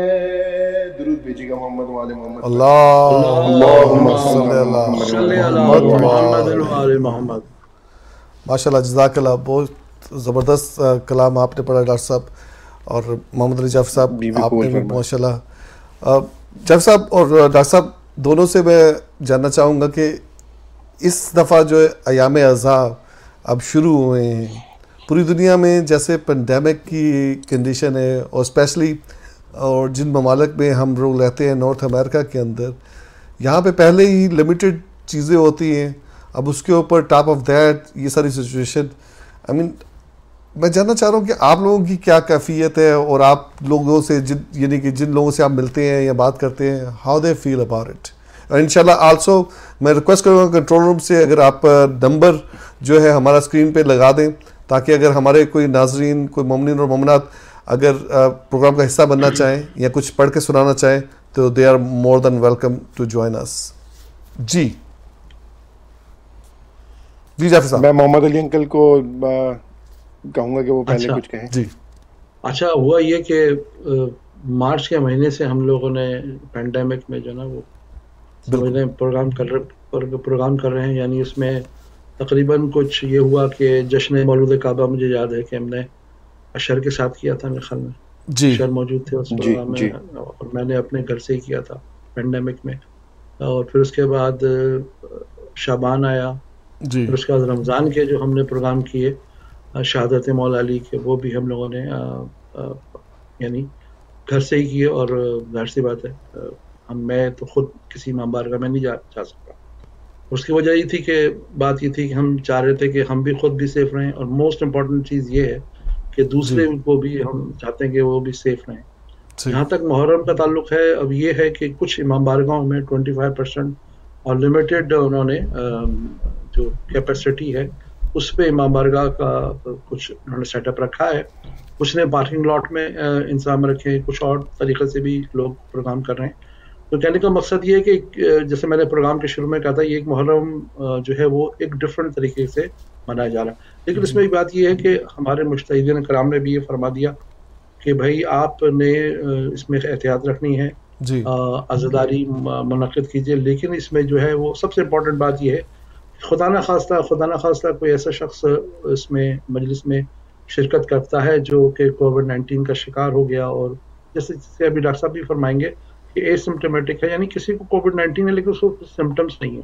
درود بھیجیے گا محمد وآل محمد۔
اللہم صلی علی
محمد۔
ماشاءاللہ، جزاک اللہ، بہت زبردست کلام آپ نے پڑھا ڈاکٹر صاحب، اور محمد علی جعفر صاحب آپ نے بھی ماشاءاللہ۔ جعفر صاحب اور ڈاکٹر صاحب دونوں سے میں جاننا چاہوں گا کہ اس دفعہ جو ایام اضحیٰ اب شروع ہوئے ہیں پوری دنیا میں، جیسے پینڈیمک کی کنڈیشن ہے، اور اسپیشلی اور جن ممالک میں ہم لوگ رہتے ہیں نارتھ امریکہ کے اندر، یہاں پہ پہلے ہی لمیٹڈ چیزیں ہوتی ہیں، اب اس کے اوپر ٹاپ آف دیٹ یہ ساری سچویشن، میں جاننا چاہ رہا ہوں کہ آپ لوگوں کی کیا کیفیت ہے، اور آپ لوگوں سے یعنی کہ جن لوگوں سے آپ ملتے ہیں یا بات کرتے ہیں، how they feel about it, انشاءاللہ آلسو میں ریکویسٹ کروں گا کنٹرول روم سے اگر آپ نمبر جو ہے ہمارا اسکرین پہ لگا دیں تاکہ اگر ہمارے کوئی ناظرین کوئی مومنین اور مومنات اگر پروگرام کا حصہ بننا چاہیں یا کچھ پڑھ کے سنانا چاہیں تو they are more than welcome to join us. جی جعفر صاحب.
میں محمد علی انکل کو کہوں گا کہ وہ پہلے کچھ کہیں.
جی
اچھا ہوا یہ کہ مارچ کے مہینے سے ہم لوگوں نے پینڈیمک میں جو نا وہ پروگرام کر رہے ہیں, یعنی اس میں تقریباً کچھ یہ ہوا کہ جشن مولود کعبہ مجھے یاد ہے کہ ہم نے اشر کے ساتھ کیا تھا میرے خیال میں.
جی
اشر موجود تھے اس پروگرام میں اور میں نے اپنے گھر سے ہی کیا تھا پینڈیمک میں. اور پھر اس کے بعد شعبان آیا,
جی
پھر اس کے بعد رمضان کے جو ہم نے پروگرام کیے شہادت مولا علی کے, وہ بھی ہم لوگوں نے یعنی گھر سے ہی کیے. اور ظاہر سی بات ہے میں تو خود کسی امام بارگاہ میں نہیں جا سکتا. اس کی وجہ یہ تھی کہ بات یہ تھی کہ ہم چاہ رہے تھے کہ ہم بھی خود بھی سیف رہیں, اور موسٹ امپورٹنٹ چیز یہ ہے کہ دوسرے کو بھی ہم چاہتے ہیں کہ وہ بھی سیف رہیں. جہاں تک محرم کا تعلق ہے, اب یہ ہے کہ کچھ امام بارگاہوں میں 25% اور لمیٹڈ انہوں نے جو کیپیسٹی ہے اس پہ امام بارگاہ کا کچھ انہوں نے سیٹ اپ رکھا ہے. کچھ نے پارکنگ لاٹ میں انتظام رکھے, کچھ اور طریقے سے بھی لوگ پروگرام کر رہے ہیں. تو کہنے کا مقصد یہ ہے کہ جیسے میں نے پروگرام کے شروع میں کہا تھا, یہ ایک محرم جو ہے وہ ایک ڈفرینٹ طریقے سے منایا جا رہا ہے. لیکن اس میں بات یہ ہے کہ ہمارے مجتہدین کرام نے بھی یہ فرما دیا کہ بھائی آپ نے اس میں احتیاط رکھنی ہے, عزاداری منعقد کیجیے, لیکن اس میں جو ہے وہ سب سے امپورٹنٹ بات یہ ہے خدا نخواستہ کوئی ایسا شخص اس میں مجلس میں شرکت کرتا ہے جو کہ کووڈ-19 کا شکار ہو گیا, اور جیسے ابھی ڈاکٹر صاحب بھی فرمائیں گے کہ اے سمپٹومیٹک ہے, یعنی کسی کو کووڈ-19 ہے لیکن اس کو سمٹمس نہیں ہے,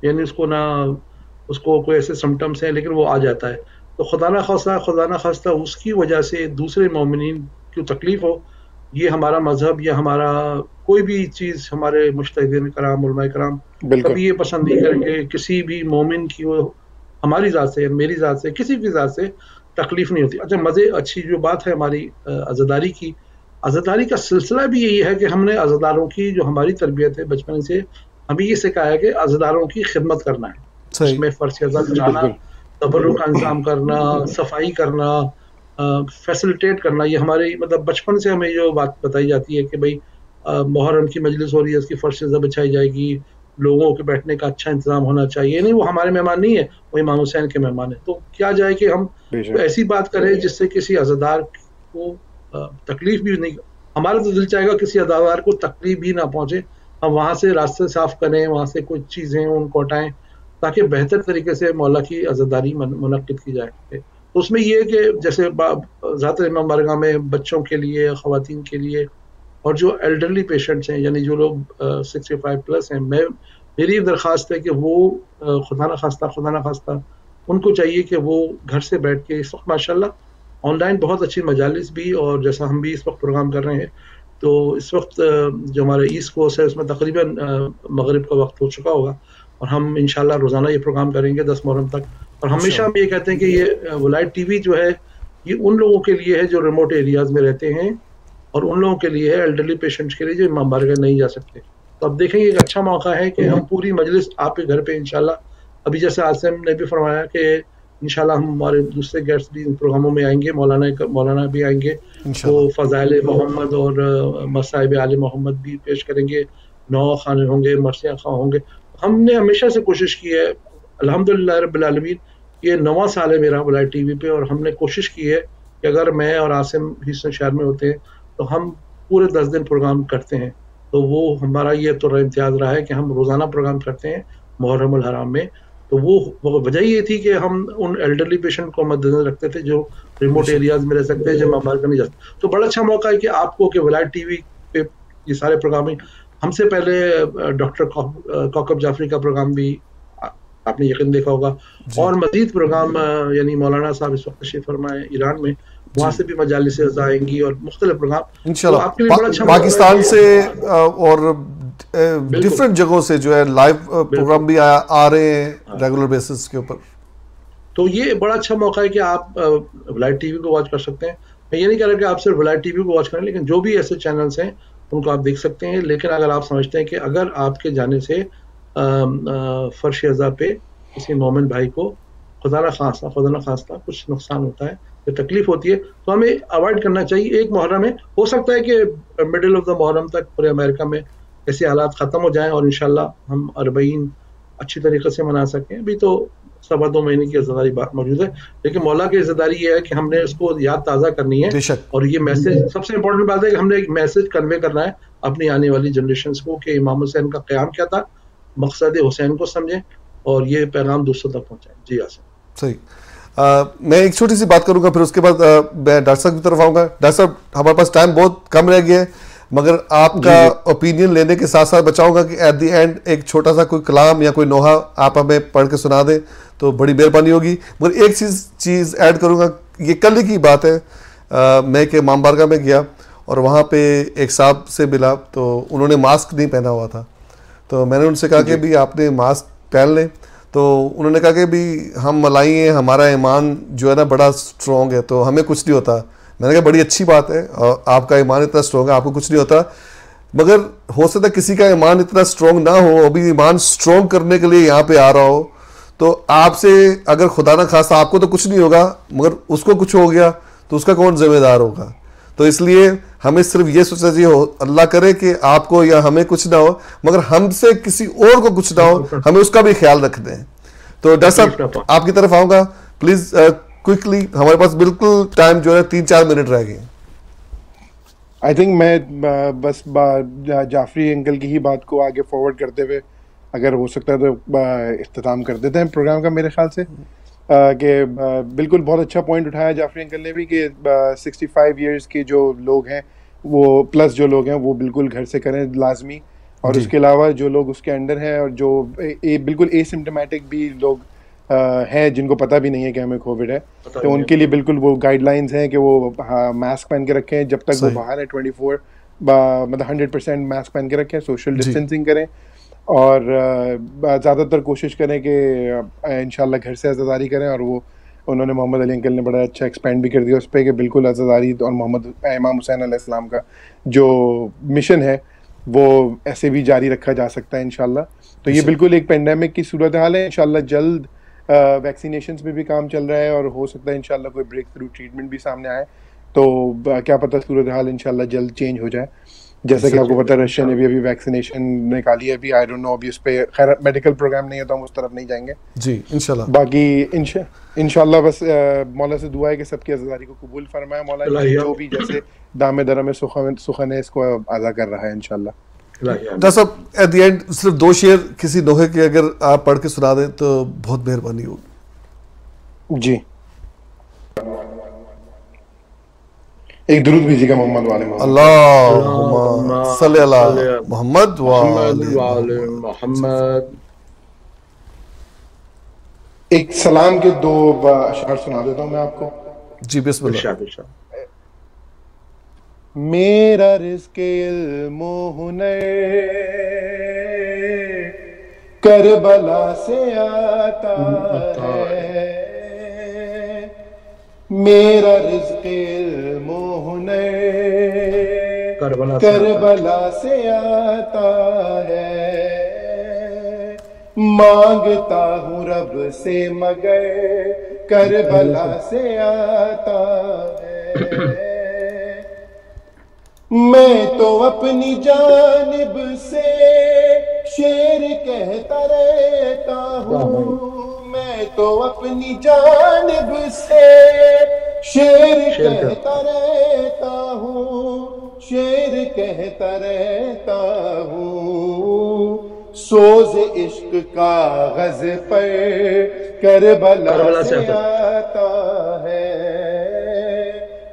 یعنی اس کو کوئی ایسے سمٹمس ہیں لیکن وہ آ جاتا ہے. تو خدا نخواستہ اس کی وجہ سے دوسرے مومنین کی تکلیف ہو, یہ ہمارا مذہب یا ہمارا کوئی بھی چیز, ہمارے مجتہدین کرام علماء کرام کبھی یہ پسند نہیں کریں گے کسی بھی مومن کی وہ ہماری ذات سے, میری ذات سے, کسی کی ذات سے تکلیف نہیں ہوتی. اچھا اچھی جو بات ہے ہماری عزاداری کا سلسلہ بھی یہی ہے کہ ہم نے عزاداروں کی جو ہماری تربیت ہے بچپن سے ہمیں یہ سکھایا ہے کہ عزاداروں کی خدمت کرنا ہے. اس میں فرض عزا بچانا, تبرک کا انتظام کرنا, صفائی کرنا, فیسلٹیٹ کرنا, یہ ہماری مطلب بچپن سے ہمیں جو بات بتائی جاتی ہے کہ بھائی محرم کی مجلس ہو رہی ہے, اس کی فرض عزا بچائی جائے گی, لوگوں کے بیٹھنے کا اچھا انتظام ہونا چاہیے. نہیں وہ ہمارے مہمان نہیں ہے, وہ امام حسین کے مہمان ہیں. تو کیا جائے کہ ہم ایسی بات کریں جس سے کسی عزادار کو تکلیف بھی نہیں, ہمارا تو دل چاہے گا کسی عزادار کو تکلیف بھی نہ پہنچے, ہم وہاں سے راستے صاف کریں, وہاں سے کچھ چیزیں ان کو ہٹائیں تاکہ بہتر طریقے سے مولا کی عزاداری منعقد کی جائے. تو اس میں یہ ہے کہ جیسے ذات امام بارگاہ میں بچوں کے لیے, خواتین کے لیے, اور جو ایلڈرلی پیشنٹس ہیں یعنی جو لوگ 65+ ہیں, میری درخواست ہے کہ وہ خدا نخواستہ ان کو چاہیے کہ وہ گھر سے بیٹھ کے, اس وقت ماشاءاللہ آن لائن بہت اچھی مجالس بھی, اور جیسا ہم بھی اس وقت پروگرام کر رہے ہیں تو اس وقت جو ہمارے ایسٹ کوسٹ ہے اس میں تقریباً مغرب کا وقت ہو چکا ہوگا, اور ہم انشاءاللہ روزانہ یہ پروگرام کریں گے 10 محرم تک. اور ہمیشہ ہم یہ کہتے ہیں کہ یہ ولایت ٹی وی جو ہے یہ ان لوگوں کے لیے ہے جو ریموٹ ایریاز میں رہتے ہیں, اور ان لوگوں کے لیے ہے ایلڈرلی پیشنٹس کے لیے جو امام بارگاہ نہیں جا سکتے. تو اب دیکھیں ایک اچھا موقع ہے کہ ہم پوری مجلس آپ کے گھر پہ انشاءاللہ, ابھی جیسے عاصم نے بھی فرمایا کہ انشاءاللہ ہم ہمارے دوسرے گیسٹ بھی ان پروگراموں میں آئیں گے, مولانا بھی آئیں گے, وہ فضائل محمد اور مصائب آل محمد بھی پیش کریں گے, 9 خانے ہوں گے, مرثیہ خواہ ہوں گے. ہم نے ہمیشہ سے کوشش کی ہے, الحمدللہ رب العالمین, یہ 9واں سال ہے میرا ولایت ٹی وی پہ, اور ہم نے کوشش کی ہے کہ اگر میں اور عاصم ہیوسٹن شہر میں ہوتے ہیں تو ہم پورے 10 دن پروگرام کرتے ہیں. تو وہ ہمارا یہ تو امتیاز رہا ہے کہ ہم روزانہ پروگرام کرتے ہیں محرم الحرام میں. تو وہ وجہ یہ تھی کہ ہم ان ایلڈرلی پیشنٹ کو مد نظر رکھتے تھے جو ریموٹ ایریاز میں رہ سکتے ہیں, جو ممبر کا نہیں جا سکتے. تو بڑا اچھا موقع ہے کہ آپ کو کہ ولایت ٹی وی پہ یہ سارے پروگرام ہم سے پہلے ڈاکٹر کوکب جعفری کا پروگرام بھی آپ نے یقین دیکھا ہوگا, اور مزید پروگرام یعنی مولانا صاحب اس وقت تشریف فرما ہے ایران میں, وہاں سے بھی مجالس آئیں گی اور مختلف پروگرام
انشاءاللہ پاکستان سے اور ڈفرینٹ جگہوں سے جو ہے لائیو پروگرام بھی آ رہے ہیں ریگولر بیسس کے اوپر.
تو یہ بڑا اچھا موقع ہے کہ آپ ولایت ٹی وی کو واچ کر سکتے ہیں. میں یہ نہیں کہہ رہا کہ آپ صرف ولایت ٹی وی کو واچ کریں, لیکن جو بھی ایسے چینلز ہیں ان کو آپ دیکھ سکتے ہیں. لیکن اگر آپ سمجھتے ہیں کہ اگر آپ کے جانے سے فرش ازا پہ کسی مومن بھائی کو خدا نہ خواستہ کچھ نقصان ہوتا ہے یا تکلیف ہوتی ہے تو ہمیں اوائڈ کرنا چاہیے. ایک محرم میں ہو سکتا ہے کہ مڈل آف دا محرم تک پورے امریکہ میں ایسے حالات ختم ہو جائیں اور انشاءاللہ ہم 40 اچھی طریقے سے منا سکیں. ابھی تو 2.25 مہینے کی عزاداری موجود ہے, لیکن مولا کی عزاداری یہ ہے کہ ہم نے اس کو یاد تازہ کرنی ہے. اور یہ میسج سب سے امپورٹنٹ بات ہے کہ ہم نے ایک میسج کنوے کرنا ہے اپنی آنے والی جنریشنز کو کہ امام حسین کا قیام کیا تھا, مقصد حسین کو سمجھیں اور یہ پیغام دوسروں تک پہنچائیں. جی آسان
صحیح. میں ایک چھوٹی سی بات کروں گا, پھر اس کے بعد میں ڈاکٹر صاحب کی طرف آؤں گا. ڈاکٹر صاحب ہمارے پاس ٹائم بہت کم رہ گیا ہے, مگر آپ کا اوپینین لینے کے ساتھ ساتھ بچاؤں گا کہ ایٹ دی اینڈ ایک چھوٹا سا کوئی کلام یا کوئی نوحہ آپ ہمیں پڑھ کے سنا دیں تو بڑی مہربانی ہوگی. مگر ایک چیز ایڈ کروں گا, یہ کل کی بات ہے. میں ایک امام بارگاہ میں گیا اور وہاں پہ ایک صاحب سے ملا تو انہوں نے ماسک نہیں پہنا ہوا تھا. تو میں نے ان سے کہا کہ بھی آپ نے ماسک پہن لیں. تو انہوں نے کہا کہ بھی ہم ملائی ہیں, ہمارا ایمان جو ہے نا بڑا اسٹرانگ ہے تو ہمیں کچھ نہیں ہوتا. میں نے کہا بڑی اچھی بات ہے, اور آپ کا ایمان اتنا اسٹرانگ ہے آپ کو کچھ نہیں ہوتا. مگر ہو سکتا ہے کسی کا ایمان اتنا اسٹرانگ نہ ہو, ابھی ایمان اسٹرانگ کرنے کے لیے یہاں پہ آ رہا ہو, تو آپ سے اگر خدا نہ خواستہ آپ کو تو کچھ نہیں ہوگا مگر اس کو کچھ ہو گیا تو اس کا کون ذمہ دار ہوگا. تو اس لیے ہمیں صرف یہ سوچنا چاہیے اللہ کرے کہ آپ کو یا ہمیں کچھ نہ ہو مگر ہم سے کسی اور کو کچھ نہ ہو, ہمیں اس کا بھی خیال رکھنا ہے. تو ڈاکٹر صاحب آپ کی طرف آؤں گا پلیز کوئکلی, ہمارے پاس بالکل ٹائم جو ہے 3-4 منٹ رہ گئے.
آئی تھنک میں بس جعفری انکل کی ہی بات کو آگے فارورڈ کرتے ہوئے اگر ہو سکتا ہے تو اختتام کر دیتے ہیں پروگرام کا میرے خیال سے. کہ بالکل بہت اچھا پوائنٹ اٹھایا جعفری انکل نے بھی کہ 65 ایئرس کے جو لوگ ہیں وہ پلس جو لوگ ہیں وہ بالکل گھر سے کریں لازمی. اور اس کے علاوہ جو لوگ اس کے انڈر ہیں اور جو بالکل اے سمپٹمیٹک بھی لوگ ہیں جن کو پتہ بھی نہیں ہے کہ ہمیں کووڈ ہے, تو ان کے لیے بالکل وہ گائیڈ لائنز ہیں کہ وہ ماسک پہن کے رکھیں جب تک وہ باہر ہے 24 مطلب 100% ماسک پہن کے رکھیں, سوشل ڈسٹینسنگ کریں اور زیادہ تر کوشش کریں کہ انشاءاللہ گھر سے عزاداری کریں. اور وہ انہوں نے محمد علی انکل نے بڑا اچھا ایکسپینڈ بھی کر دیا اس پہ کہ بالکل عزاداری اور امام حسین علیہ السلام کا جو مشن ہے وہ ایسے بھی جاری رکھا جا سکتا ہے انشاءاللہ. تو یہ بالکل ایک پینڈیمک کی صورتحال ہے. انشاءاللہ جلد ویکسینیشنز پہ بھی کام چل رہا ہے اور ہو سکتا ہے انشاءاللہ کوئی بریک تھرو ٹریٹمنٹ بھی سامنے آئے تو کیا پتہ صورتحال انشاءاللہ جلد چینج ہو جائے. جیسا کہ آپ کو پتہ ہے رشیا نے بھی ابھی ویکسینیشن نکالی ہے ابھی, آئی ڈونٹ نو ابھی اس پہ خیر میڈیکل پروگرام نہیں ہے تو ہم اس طرف نہیں جائیں گے.
جی انشاءاللہ.
باقی انشاءاللہ بس مولا سے دعا ہے کہ سب کی عزاداری کو قبول فرمائے مولا, جو بھی جیسے دام درم سخن ہے اس کو ادا کر رہا ہے انشاءاللہ.
ڈاکٹر صاحب ایٹ دی اینڈ صرف 2 شعر کسی نوحے کے اگر آپ پڑھ کے سنا دیں تو بہت مہربانی ہوگی.
جی ایک درود بھیجیے گا محمد والے
اللہم صلی علی محمد وآل
محمد.
ایک سلام کے 2 اشعار سنا دیتا ہوں میں آپ کو.
جی بسم اللہ.
میرا رزق علم و ہنر کربلا سے آتا ہے, میرا رزق علم و ہنر کربلا سے آتا ہے, مانگتا ہوں رب سے مگر کربلا سے آتا ہے. میں تو اپنی جانب سے شعر کہتا رہتا ہوں, میں تو اپنی جانب سے شعر کہتا رہتا ہوں, شعر کہتا رہتا ہوں. سوز عشق کاغذ پر کربلا سے آتا ہے,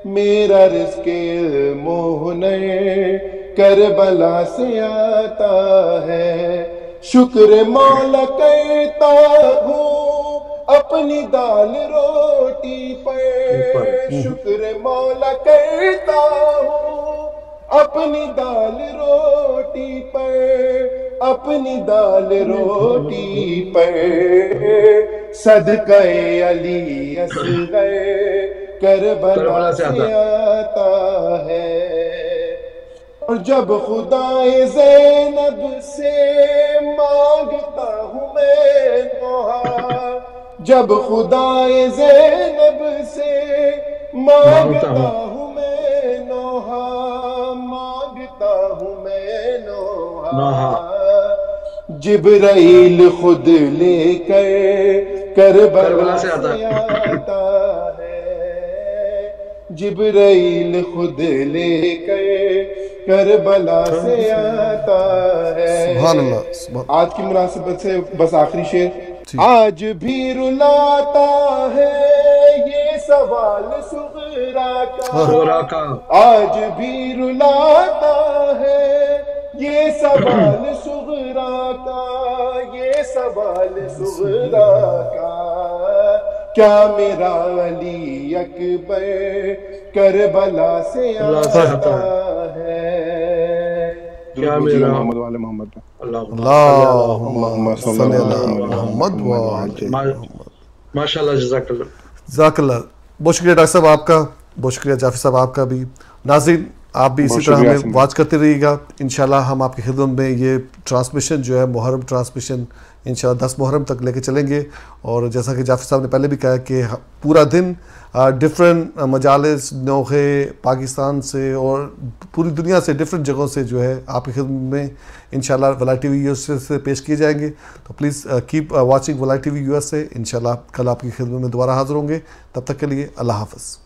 میرا رزق علم و ہنر کربلا سے آتا ہے. شکر مولا کرتا ہوں اپنی دال روٹی پر, شکر مولا کرتا ہوں اپنی دال روٹی پر, اپنی دال روٹی پر. صدقہ علی اصغر کربلا سے آتا ہے. اور جب خدائے زینب سے مانگتا ہوں میں نوحہ، جب خدائے زینب سے مانگتا ہوں میں نوحہ، مانگتا ہوں میں نوحہ، جبرائیل خود لے کر کربلا سے آتا ہے، جبرائیل خود لے کر کربلا سے آتا ہے۔
سبحان اللہ۔
آج کی مناسبت سے بس آخری شعر، آج بھی رلاتا ہے یہ سوال صغرا کا، آج بھی رلاتا ہے یہ سوال صغرا کا، یہ سوال صغرا کا، کیا میرا علی اکبر کربلا سے آتا ہے؟ کیا میرا محمد والے محمد،
اللہم صلی علی محمد وعلی
ماشاءاللہ، جزاک اللہ،
جزاک اللہ۔ بہت شکریہ ڈاکٹر صاحب آپ کا، بہت شکریہ جعفر صاحب آپ کا بھی۔ ناظرین آپ بھی اسی طرح ہمیں واچ کرتے رہیے گا، انشاءاللہ ہم آپ کی خدمت میں یہ ٹرانسمیشن جو ہے محرم ٹرانسمیشن انشاءاللہ 10 محرم تک لے کے چلیں گے۔ اور جیسا کہ جعفر صاحب نے پہلے بھی کہا کہ پورا دن ڈفرینٹ مجالس نوخے پاکستان سے اور پوری دنیا سے ڈفرینٹ جگہوں سے جو ہے آپ کی خدمت میں انشاءاللہ ولائی ٹی وی یو ایس سے پیش کیے جائیں گے۔ تو پلیز کیپ واچنگ ولائی ٹی وی یو ایس سے، انشاءاللہ کل آپ کی خدمت میں دوبارہ حاضر ہوں گے۔ تب تک کے لیے اللہ حافظ۔